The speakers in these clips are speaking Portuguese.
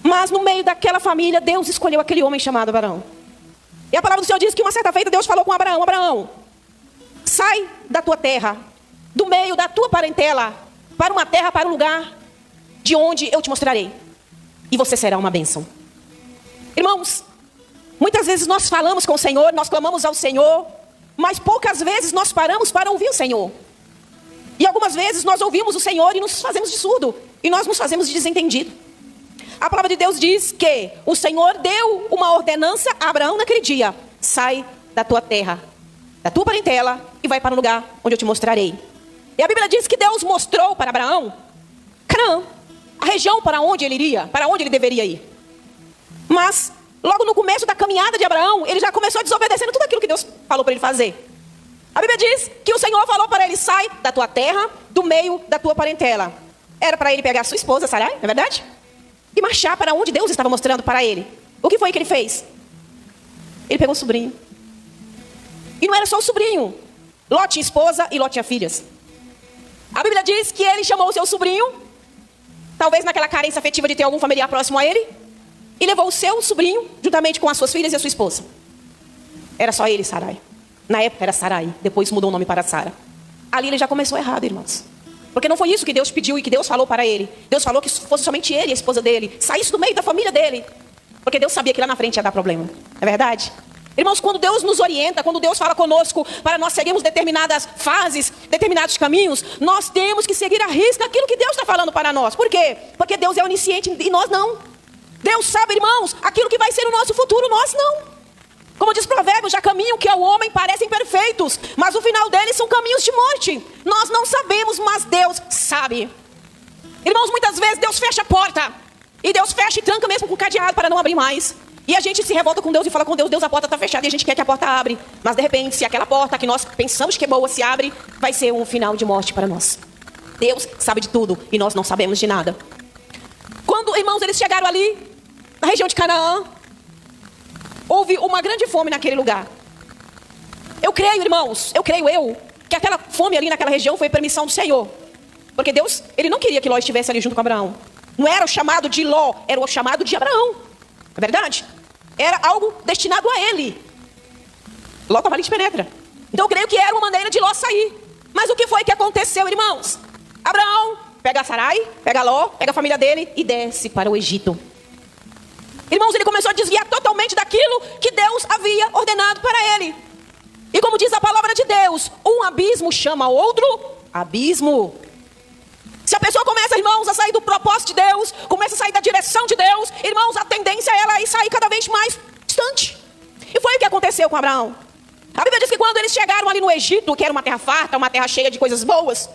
Mas no meio daquela família, Deus escolheu aquele homem chamado Abraão. E a palavra do Senhor diz que uma certa feita Deus falou com Abraão: Abraão, sai da tua terra, do meio da tua parentela, para uma terra, para um lugar de onde eu te mostrarei, e você será uma bênção. Irmãos, muitas vezes nós falamos com o Senhor, nós clamamos ao Senhor, mas poucas vezes nós paramos para ouvir o Senhor. E algumas vezes nós ouvimos o Senhor e nos fazemos de surdo, e nós nos fazemos de desentendido. A palavra de Deus diz que o Senhor deu uma ordenança a Abraão naquele dia: sai da tua terra, da tua parentela, e vai para um lugar onde eu te mostrarei. E a Bíblia diz que Deus mostrou para Abraão Canaã, a região para onde ele iria, para onde ele deveria ir. Mas logo no começo da caminhada de Abraão, ele já começou desobedecendo tudo aquilo que Deus falou para ele fazer. A Bíblia diz que o Senhor falou para ele: sai da tua terra, do meio da tua parentela. Era para ele pegar a sua esposa Sarai, não é verdade? E marchar para onde Deus estava mostrando para ele. O que foi que ele fez? Ele pegou o sobrinho. E não era só o sobrinho. Ló tinha esposa e Ló tinha filhas. A Bíblia diz que ele chamou o seu sobrinho, talvez naquela carência afetiva de ter algum familiar próximo a ele, e levou o seu sobrinho, juntamente com as suas filhas e a sua esposa. Era só ele, Sarai. Na época era Sarai, depois mudou o nome para Sara. Ali ele já começou errado, irmãos. Porque não foi isso que Deus pediu e que Deus falou para ele. Deus falou que fosse somente ele e a esposa dele, saísse do meio da família dele. Porque Deus sabia que lá na frente ia dar problema. Não é verdade? Irmãos, quando Deus nos orienta, quando Deus fala conosco para nós seguirmos determinadas fases, determinados caminhos, nós temos que seguir à risca aquilo que Deus está falando para nós. Por quê? Porque Deus é onisciente e nós não. Deus sabe, irmãos, aquilo que vai ser o nosso futuro, nós não. Como diz Provérbios, já caminham que ao homem parecem perfeitos, mas o final deles são caminhos de morte. Nós não sabemos, mas Deus sabe. Irmãos, muitas vezes Deus fecha a porta, e Deus fecha e tranca mesmo com cadeado para não abrir mais. E a gente se revolta com Deus e fala com Deus: Deus, a porta está fechada, e a gente quer que a porta abra. Mas de repente, se aquela porta que nós pensamos que é boa se abre, vai ser um final de morte para nós. Deus sabe de tudo e nós não sabemos de nada. Quando, irmãos, eles chegaram ali, na região de Canaã, houve uma grande fome naquele lugar. Eu creio, irmãos, que aquela fome ali naquela região foi permissão do Senhor. Porque Deus, Ele não queria que Ló estivesse ali junto com Abraão. Não era o chamado de Ló, era o chamado de Abraão. É verdade? Era algo destinado a ele. Ló estava ali de penetra. Então eu creio que era uma maneira de Ló sair. Mas o que foi que aconteceu, irmãos? Abraão pega Sarai, pega Ló, pega a família dele e desce para o Egito. Irmãos, ele começou a desviar totalmente daquilo que Deus havia ordenado para ele. E como diz a palavra de Deus, um abismo chama outro abismo. Se a pessoa começa, irmãos, a sair do propósito de Deus, começa a sair da direção de Deus, irmãos, a tendência é ela ir sair cada vez mais distante. E foi o que aconteceu com Abraão. A Bíblia diz que quando eles chegaram ali no Egito, que era uma terra farta, uma terra cheia de coisas boas,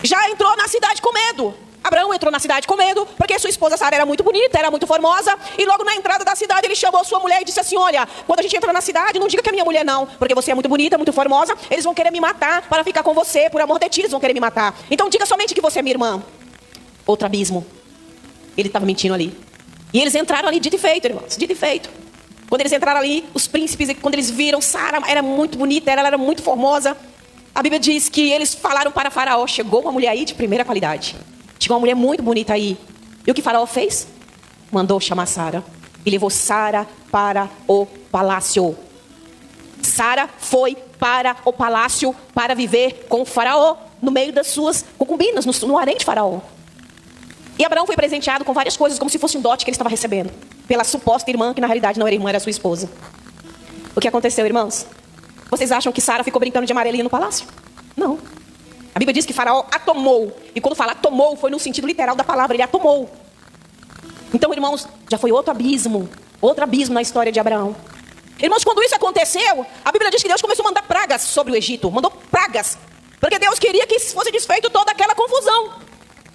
já entrou na cidade com medo. Abraão entrou na cidade com medo, porque sua esposa Sara era muito bonita, era muito formosa. E logo na entrada da cidade ele chamou sua mulher e disse assim: olha, quando a gente entra na cidade, não diga que é minha mulher não, porque você é muito bonita, muito formosa. Eles vão querer me matar para ficar com você, por amor de ti, eles vão querer me matar. Então diga somente que você é minha irmã. Outro abismo. Ele estava mentindo ali. E eles entraram ali, dito e feito, irmãos, dito e feito. Quando eles entraram ali, os príncipes, quando eles viram Sara, era muito bonita, ela era muito formosa. A Bíblia diz que eles falaram para Faraó: chegou uma mulher aí de primeira qualidade. Chegou uma mulher muito bonita aí. E o que Faraó fez? Mandou chamar Sara. E levou Sara para o palácio. Sara foi para o palácio para viver com o Faraó, no meio das suas concubinas, no harém de Faraó. E Abraão foi presenteado com várias coisas, como se fosse um dote que ele estava recebendo, pela suposta irmã, que na realidade não era irmã, era sua esposa. O que aconteceu, irmãos? Vocês acham que Sara ficou brincando de amarelinha no palácio? Não. A Bíblia diz que Faraó a tomou. E quando fala tomou, foi no sentido literal da palavra. Ele a tomou. Então, irmãos, já foi outro abismo na história de Abraão. Irmãos, quando isso aconteceu, a Bíblia diz que Deus começou a mandar pragas sobre o Egito. Mandou pragas. Porque Deus queria que fosse desfeito toda aquela confusão.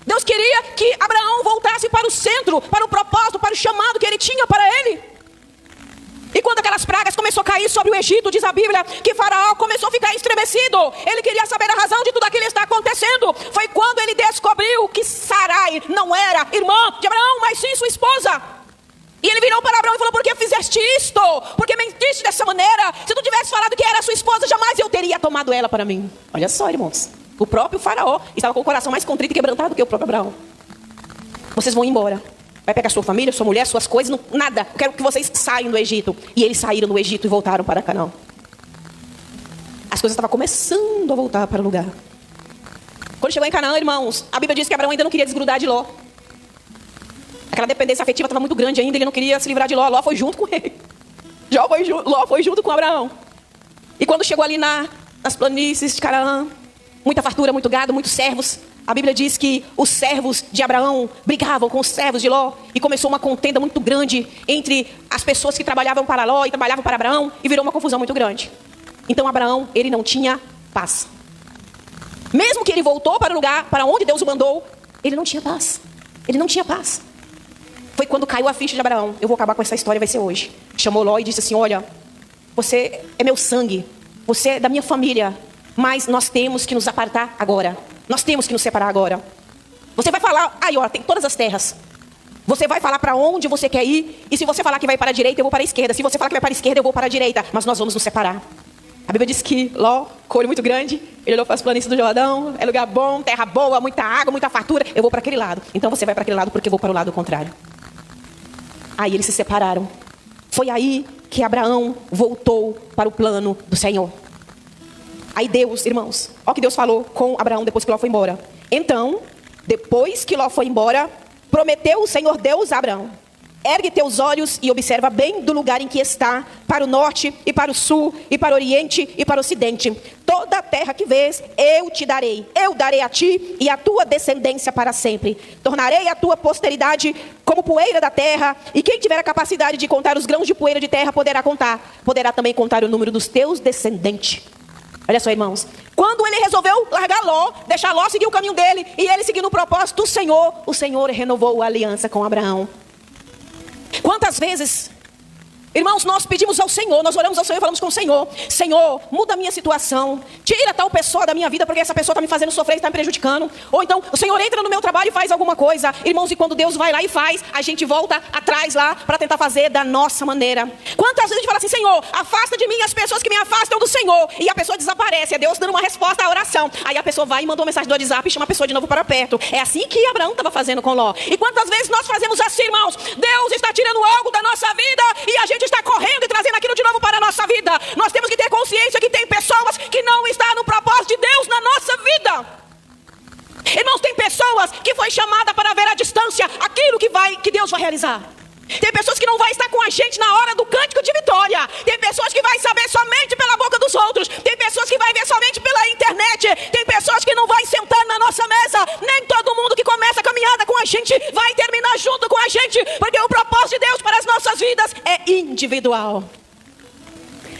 Deus queria que Abraão voltasse para o centro, para o propósito, para o chamado que ele tinha para ele. E quando aquelas pragas começaram a cair sobre o Egito, diz a Bíblia que Faraó começou a ficar estremecido. Ele queria saber a razão de tudo aquilo que está acontecendo. Foi quando ele descobriu que Sarai não era irmã de Abraão, mas sim sua esposa. E ele virou para Abraão e falou: por que fizeste isto? Por que mentiste dessa maneira? Se tu tivesse falado que era sua esposa, jamais eu teria tomado ela para mim. Olha só, irmãos. O próprio Faraó estava com o coração mais contrito e quebrantado do que o próprio Abraão. Vocês vão embora. vai pegar sua família, sua mulher, suas coisas, nada. Eu quero que vocês saiam do Egito. E eles saíram do Egito e voltaram para Canaã. As coisas estavam começando a voltar para o lugar. Quando chegou em Canaã, irmãos, a Bíblia diz que Abraão ainda não queria desgrudar de Ló. Aquela dependência afetiva estava muito grande ainda, ele não queria se livrar de Ló. Ló foi junto com ele. Ló foi junto com Abraão. E quando chegou ali nas planícies de Canaã, muita fartura, muito gado, muitos servos. A Bíblia diz que os servos de Abraão brigavam com os servos de Ló. E começou uma contenda muito grande entre as pessoas que trabalhavam para Ló e trabalhavam para Abraão. E virou uma confusão muito grande. Então Abraão, ele não tinha paz. Mesmo que ele voltou para o lugar para onde Deus o mandou, ele não tinha paz. Ele não tinha paz. Foi quando caiu a ficha de Abraão. Eu vou acabar com essa história, vai ser hoje. Chamou Ló e disse assim, olha, você é meu sangue. Você é da minha família. Mas nós temos que nos apartar agora. Nós temos que nos separar agora. Você vai falar, aí ó, tem todas as terras. Você vai falar para onde você quer ir. E se você falar que vai para a direita, eu vou para a esquerda. Se você falar que vai para a esquerda, eu vou para a direita. Mas nós vamos nos separar. A Bíblia diz que Ló, com olho muito grande, ele olhou para as planícies do Jordão. É lugar bom, terra boa, muita água, muita fartura. Eu vou para aquele lado. Então você vai para aquele lado porque eu vou para o lado contrário. Aí eles se separaram. Foi aí que Abraão voltou para o plano do Senhor. Aí Deus, irmãos, olha o que Deus falou com Abraão depois que Ló foi embora. Então, depois que Ló foi embora, prometeu o Senhor Deus a Abraão: ergue teus olhos e observa bem do lugar em que está, para o norte e para o sul e para o oriente e para o ocidente. Toda a terra que vês, eu te darei. Eu darei a ti e a tua descendência para sempre. Tornarei a tua posteridade como poeira da terra, e quem tiver a capacidade de contar os grãos de poeira de terra poderá contar. Poderá também contar o número dos teus descendentes. Olha só, irmãos. Quando ele resolveu largar Ló, deixar Ló seguir o caminho dele, e ele seguindo o propósito do Senhor, o Senhor renovou a aliança com Abraão. Quantas vezes, irmãos, nós pedimos ao Senhor, nós oramos ao Senhor e falamos com o Senhor: Senhor, muda a minha situação, tira tal pessoa da minha vida, porque essa pessoa está me fazendo sofrer e está me prejudicando. Ou então, o Senhor entra no meu trabalho e faz alguma coisa. Irmãos, e quando Deus vai lá e faz, a gente volta atrás lá para tentar fazer da nossa maneira. Quantas vezes a gente fala assim: Senhor, afasta de mim as pessoas que me afastam do Senhor, e a pessoa desaparece, é Deus dando uma resposta à oração. Aí a pessoa vai e manda uma mensagem do WhatsApp e chama a pessoa de novo para perto. É assim que Abraão estava fazendo com Ló. E quantas vezes nós fazemos assim, irmãos? Deus está tirando algo da nossa vida e a gente está correndo e trazendo aquilo de novo para a nossa vida. Nós temos que ter consciência que tem pessoas que não estão no propósito de Deus na nossa vida. Irmãos, tem pessoas que foi chamada para ver à distância aquilo que Deus vai realizar. Tem pessoas que não vai estar com a gente na hora do cântico de vitória. Tem pessoas que vai saber somente pela boca dos outros. Tem pessoas que vai ver somente pela internet. Tem pessoas que não vai sentar na nossa mesa. Nem todo mundo que começa a caminhada com a gente vai terminar junto com a gente, porque o propósito de Deus para as nossas vidas é individual.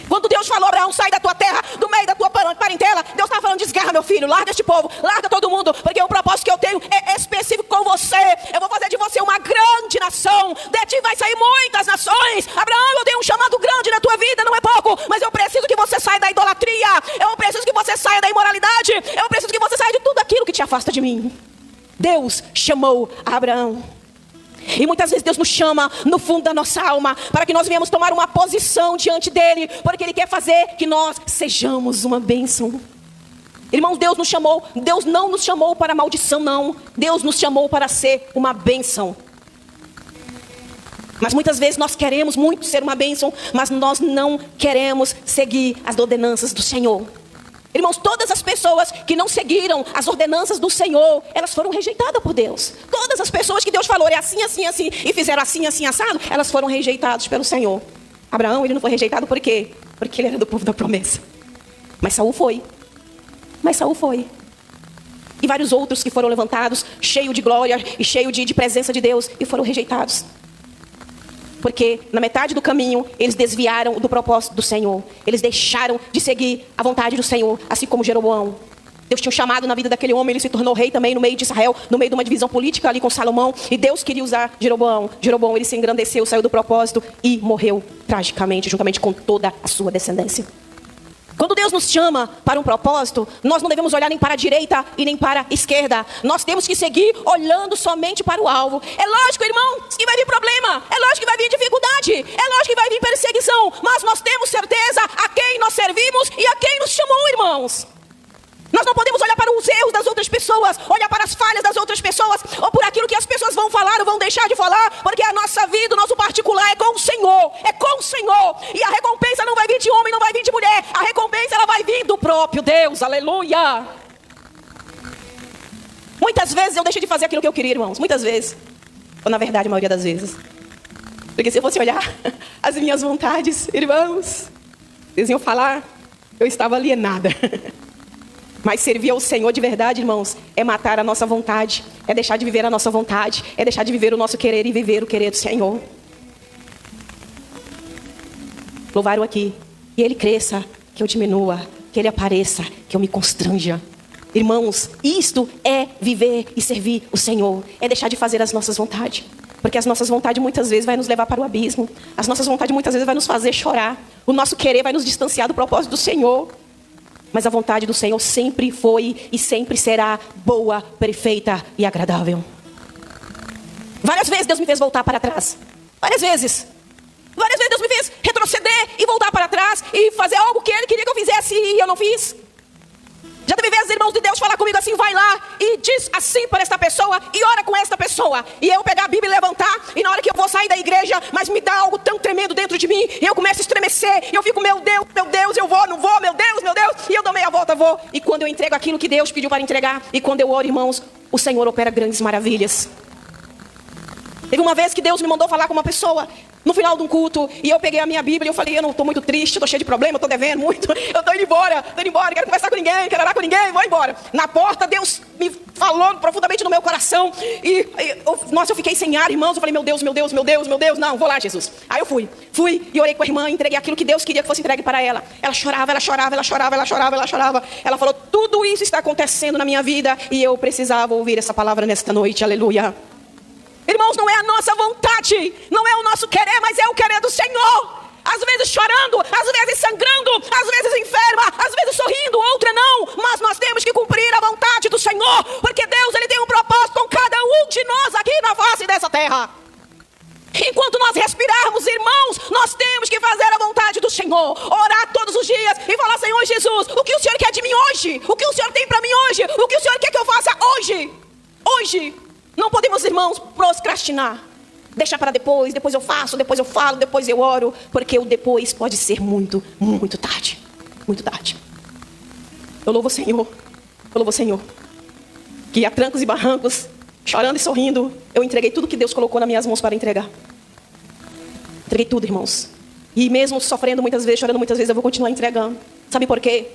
Quando Deus falou: Abraão, sai da tua terra, do meio da tua parentela, Deus estava falando: desgarra meu filho, larga este povo, larga todo mundo, porque o propósito que eu tenho é específico com você. Eu vou fazer de você uma grande nação, de ti vai sair muitas nações. Abraão, eu tenho um chamado grande na tua vida, não é pouco, mas eu preciso que você saia da idolatria, eu preciso que você saia da imoralidade, eu preciso que você saia de tudo aquilo que te afasta de mim. Deus chamou Abraão. E muitas vezes Deus nos chama no fundo da nossa alma para que nós venhamos tomar uma posição diante dele, porque ele quer fazer que nós sejamos uma bênção. Irmãos, Deus nos chamou, Deus não nos chamou para maldição, não. Deus nos chamou para ser uma bênção. Mas muitas vezes nós queremos muito ser uma bênção, mas nós não queremos seguir as ordenanças do Senhor. Irmãos, todas as pessoas que não seguiram as ordenanças do Senhor, elas foram rejeitadas por Deus. Todas as pessoas que Deus falou é assim, assim, assim, e fizeram assim, assim, assado, elas foram rejeitadas pelo Senhor. Abraão, ele não foi rejeitado por quê? Porque ele era do povo da promessa. Mas Saul foi. E vários outros que foram levantados, cheio de glória e cheio de presença de Deus, e foram rejeitados. Porque na metade do caminho, eles desviaram do propósito do Senhor. Eles deixaram de seguir a vontade do Senhor, assim como Jeroboão. Deus tinha um chamado na vida daquele homem, ele se tornou rei também no meio de Israel, no meio de uma divisão política ali com Salomão. E Deus queria usar Jeroboão. Jeroboão, ele se engrandeceu, saiu do propósito e morreu tragicamente, juntamente com toda a sua descendência. Quando Deus nos chama para um propósito, nós não devemos olhar nem para a direita e nem para a esquerda. Nós temos que seguir olhando somente para o alvo. É lógico, irmão, que vai vir problema. É lógico que vai vir dificuldade. É lógico que vai vir perseguição. Mas nós temos certeza a quem nós servimos e a quem nos chamou, irmãos. Nós não podemos olhar para os erros das outras pessoas, olhar para as falhas das outras pessoas, ou por aquilo que as pessoas vão falar ou vão deixar deixar de falar, porque a nossa vida, o nosso particular é com o Senhor. É com o Senhor. E a recompensa não vai vir de homem, não vai vir de mulher. A recompensa ela vai vir do próprio Deus. Aleluia. Muitas vezes eu deixei de fazer aquilo que eu queria, irmãos. Muitas vezes. Ou na verdade, a maioria das vezes. Porque se eu fosse olhar as minhas vontades, irmãos, vocês iam falar, eu estava alienada. Mas servir ao Senhor de verdade, irmãos, é matar a nossa vontade. É deixar de viver a nossa vontade. É deixar de viver o nosso querer e viver o querer do Senhor. Louvar-o aqui. E Ele cresça, que eu diminua. Que Ele apareça, que eu me constranja. Irmãos, isto é viver e servir o Senhor. É deixar de fazer as nossas vontades. Porque as nossas vontades muitas vezes vai nos levar para o abismo. As nossas vontades muitas vezes vai nos fazer chorar. O nosso querer vai nos distanciar do propósito do Senhor. Mas a vontade do Senhor sempre foi e sempre será boa, perfeita e agradável. Várias vezes Deus me fez voltar para trás. Várias vezes. Várias vezes Deus me fez retroceder e voltar para trás e fazer algo que Ele queria que eu fizesse e eu não fiz. Já teve vezes, irmãos de Deus, falar comigo assim, vai lá e diz assim para esta pessoa e ora com esta pessoa. E eu pegar a Bíblia e levantar, e na hora que eu vou sair da igreja, mas me dá algo tão tremendo dentro de mim, e eu começo a estremecer, e eu fico, meu Deus, eu vou, não vou, meu Deus, e eu dou meia volta, vou. E quando eu entrego aquilo que Deus pediu para entregar, e quando eu oro, irmãos, o Senhor opera grandes maravilhas. Teve uma vez que Deus me mandou falar com uma pessoa no final de um culto, e eu peguei a minha Bíblia e eu falei, eu não estou muito triste, estou cheio de problema, estou devendo muito, eu estou indo embora, quero conversar com ninguém, quero orar com ninguém, vou embora. Na porta, Deus me falou profundamente no meu coração, nossa, eu fiquei sem ar, irmãos, eu falei, meu Deus, não, vou lá, Jesus. Aí eu fui e orei com a irmã, entreguei aquilo que Deus queria que fosse entregue para ela. Ela chorava, ela falou, tudo isso está acontecendo na minha vida, e eu precisava ouvir essa palavra nesta noite, aleluia. Irmãos, não é a nossa vontade, não é o nosso querer, mas é o querer do Senhor. Às vezes chorando, às vezes sangrando, às vezes enferma, às vezes sorrindo, outra não. Mas nós temos que cumprir a vontade do Senhor, porque Deus ele tem um propósito com cada um de nós aqui na face dessa terra. Enquanto nós respirarmos, irmãos, nós temos que fazer a vontade do Senhor. Orar todos os dias e falar, Senhor Jesus, o que o Senhor quer de mim hoje? O que o Senhor tem para mim hoje? O que o Senhor quer que eu faça hoje? Hoje. Não podemos, irmãos, procrastinar. Deixar para depois eu faço, depois eu falo, depois eu oro. Porque o depois pode ser muito, muito tarde. Muito tarde. Eu louvo o Senhor. Que a trancos e barrancos, chorando e sorrindo, eu entreguei tudo que Deus colocou nas minhas mãos para entregar. Entreguei tudo, irmãos. E mesmo sofrendo muitas vezes, chorando muitas vezes, eu vou continuar entregando. Sabe por quê?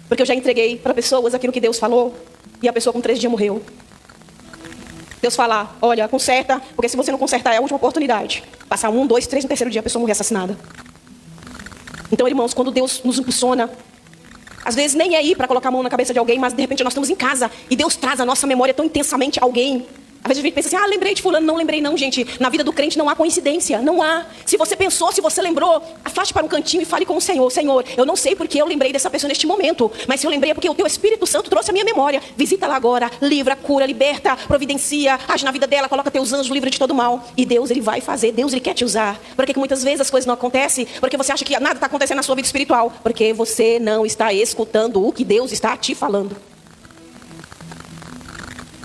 Porque eu já entreguei para pessoas aquilo que Deus falou. E a pessoa com 3 dias morreu. Deus falar, olha, conserta, porque se você não consertar é a última oportunidade. Passar 1, 2, 3, no 3º dia a pessoa morrer assassinada. Então, irmãos, quando Deus nos impulsiona, às vezes nem é ir para colocar a mão na cabeça de alguém, mas de repente nós estamos em casa e Deus traz a nossa memória tão intensamente a alguém. Às vezes a gente pensa assim, lembrei de fulano, não lembrei não, gente. Na vida do crente não há coincidência, não há. Se você pensou, se você lembrou, afaste para um cantinho e fale com o Senhor. Senhor, eu não sei porque eu lembrei dessa pessoa neste momento, mas se eu lembrei é porque o teu Espírito Santo trouxe a minha memória. Visita-la agora, livra, cura, liberta, providencia, age na vida dela, coloca teus anjos, livra de todo mal. E Deus, ele vai fazer, Deus, ele quer te usar. Por que muitas vezes as coisas não acontecem? Porque você acha que nada está acontecendo na sua vida espiritual. Porque você não está escutando o que Deus está te falando.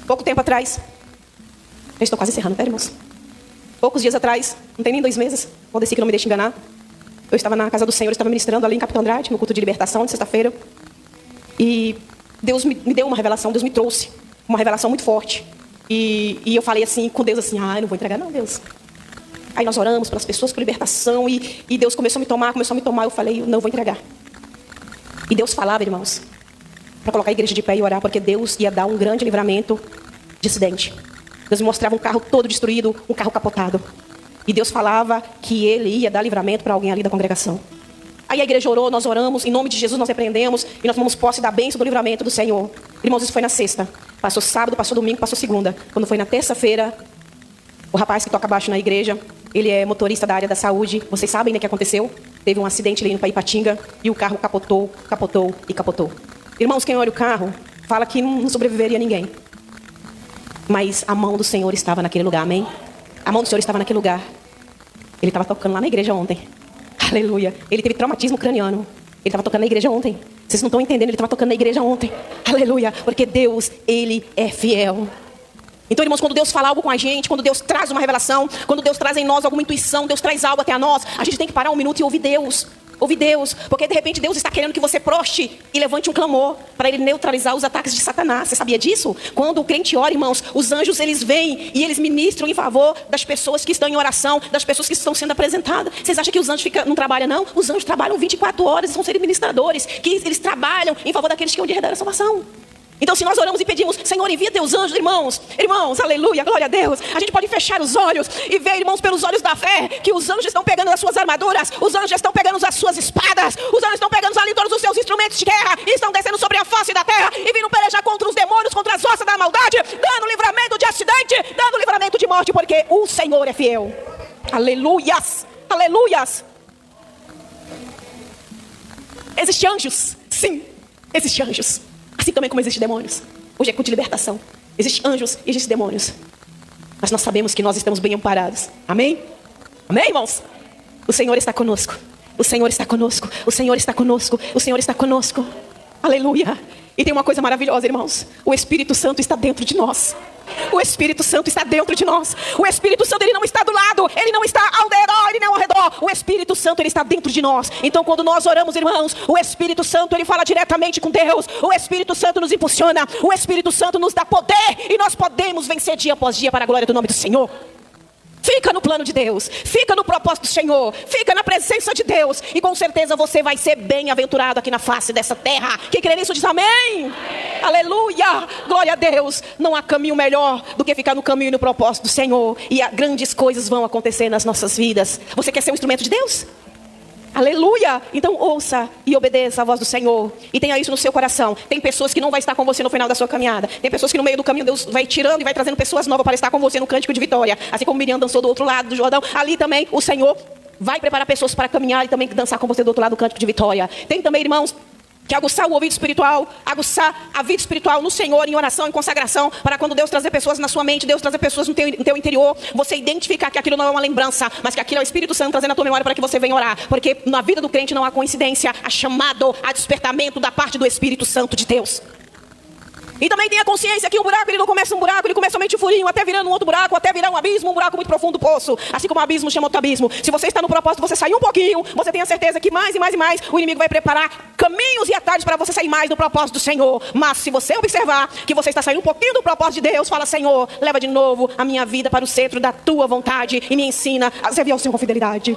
Pouco tempo atrás, eu estou quase encerrando, tá, irmãos? Poucos dias atrás, não tem nem 2 meses, vou descer que não me deixe enganar. Eu estava na casa do Senhor, eu estava ministrando ali em Capitão Andrade, no culto de libertação de sexta-feira. E Deus me deu uma revelação, Deus me trouxe uma revelação muito forte. E eu falei assim, com Deus assim, eu não vou entregar não, Deus. Aí nós oramos pelas pessoas, por libertação, e Deus começou a me tomar, eu falei, não vou entregar. E Deus falava, irmãos, para colocar a igreja de pé e orar, porque Deus ia dar um grande livramento de acidente. Deus me mostrava um carro todo destruído, um carro capotado. E Deus falava que Ele ia dar livramento para alguém ali da congregação. Aí a igreja orou, nós oramos, em nome de Jesus nós repreendemos e nós tomamos posse da bênção do livramento do Senhor. Irmãos, isso foi na sexta. Passou sábado, passou domingo, passou segunda. Quando foi na terça-feira, o rapaz que toca baixo na igreja, ele é motorista da área da saúde. Vocês sabem, né, o que aconteceu? Teve um acidente ali indo para Ipatinga e o carro capotou. Irmãos, quem olha o carro, fala que não sobreviveria ninguém. Mas a mão do Senhor estava naquele lugar, amém? A mão do Senhor estava naquele lugar. Ele estava tocando lá na igreja ontem. Aleluia. Ele teve traumatismo craniano. Ele estava tocando na igreja ontem. Vocês não estão entendendo, ele estava tocando na igreja ontem. Aleluia. Porque Deus, Ele é fiel. Então, irmãos, quando Deus fala algo com a gente, quando Deus traz uma revelação, quando Deus traz em nós alguma intuição, Deus traz algo até a nós, a gente tem que parar um minuto e ouvir Deus. Ouvir Deus, porque de repente Deus está querendo que você proste e levante um clamor para Ele neutralizar os ataques de Satanás. Você sabia disso? Quando o crente ora, irmãos, os anjos eles vêm e eles ministram em favor das pessoas que estão em oração, das pessoas que estão sendo apresentadas. Vocês acham que os anjos não trabalham, não? Os anjos trabalham 24 horas, são seres ministradores, que eles trabalham em favor daqueles que hão de herdar a salvação. Então, se nós oramos e pedimos, Senhor, envia teus anjos, irmãos, aleluia, glória a Deus. A gente pode fechar os olhos e ver, irmãos, pelos olhos da fé, que os anjos estão pegando as suas armaduras, os anjos estão pegando as suas espadas, os anjos estão pegando ali todos os seus instrumentos de guerra e estão descendo sobre a face da terra e vindo pelejar contra os demônios, contra as forças da maldade, dando livramento de acidente, dando livramento de morte, porque o Senhor é fiel. Aleluias, aleluias. Existem anjos, sim, existem anjos. Assim também como existem demônios. Hoje é culto de libertação. Existem anjos e existem demônios. Mas nós sabemos que nós estamos bem amparados. Amém? Amém, irmãos? O Senhor está conosco. O Senhor está conosco. O Senhor está conosco. O Senhor está conosco. Aleluia. E tem uma coisa maravilhosa, irmãos. O Espírito Santo está dentro de nós. O Espírito Santo está dentro de nós. O Espírito Santo, ele não está do lado, ele não está ao redor, ele não ao redor. O Espírito Santo, ele está dentro de nós. Então, quando nós oramos, irmãos, o Espírito Santo, ele fala diretamente com Deus. O Espírito Santo nos impulsiona. O Espírito Santo nos dá poder e nós podemos vencer dia após dia para a glória do nome do Senhor. Fica no plano de Deus, fica no propósito do Senhor, fica na presença de Deus e com certeza você vai ser bem-aventurado aqui na face dessa terra. Quem crê nisso diz amém. Amém. Aleluia, glória a Deus. Não há caminho melhor do que ficar no caminho e no propósito do Senhor, e grandes coisas vão acontecer nas nossas vidas. Você quer ser um instrumento de Deus? Aleluia! Então ouça e obedeça a voz do Senhor. E tenha isso no seu coração. Tem pessoas que não vai estar com você no final da sua caminhada. Tem pessoas que no meio do caminho Deus vai tirando e vai trazendo pessoas novas para estar com você no cântico de vitória. Assim como Miriam dançou do outro lado do Jordão, ali também o Senhor vai preparar pessoas para caminhar e também dançar com você do outro lado do cântico de vitória. Tem também, irmãos, que aguçar o ouvido espiritual, aguçar a vida espiritual no Senhor, em oração, em consagração, para quando Deus trazer pessoas na sua mente, Deus trazer pessoas no teu interior, você identificar que aquilo não é uma lembrança, mas que aquilo é o Espírito Santo trazendo a tua memória para que você venha orar. Porque na vida do crente não há coincidência, há chamado, há despertamento da parte do Espírito Santo de Deus. E também tenha consciência que um buraco, ele não começa um buraco, ele começa somente um furinho, até virando um outro buraco, até virar um abismo, um buraco muito profundo, poço. Assim como o abismo chama outro abismo. Se você está no propósito, você sair um pouquinho, você tenha certeza que mais e mais e mais, o inimigo vai preparar caminhos e atalhos para você sair mais do propósito do Senhor. Mas se você observar que você está saindo um pouquinho do propósito de Deus, fala, Senhor, leva de novo a minha vida para o centro da tua vontade e me ensina a servir ao Senhor com fidelidade.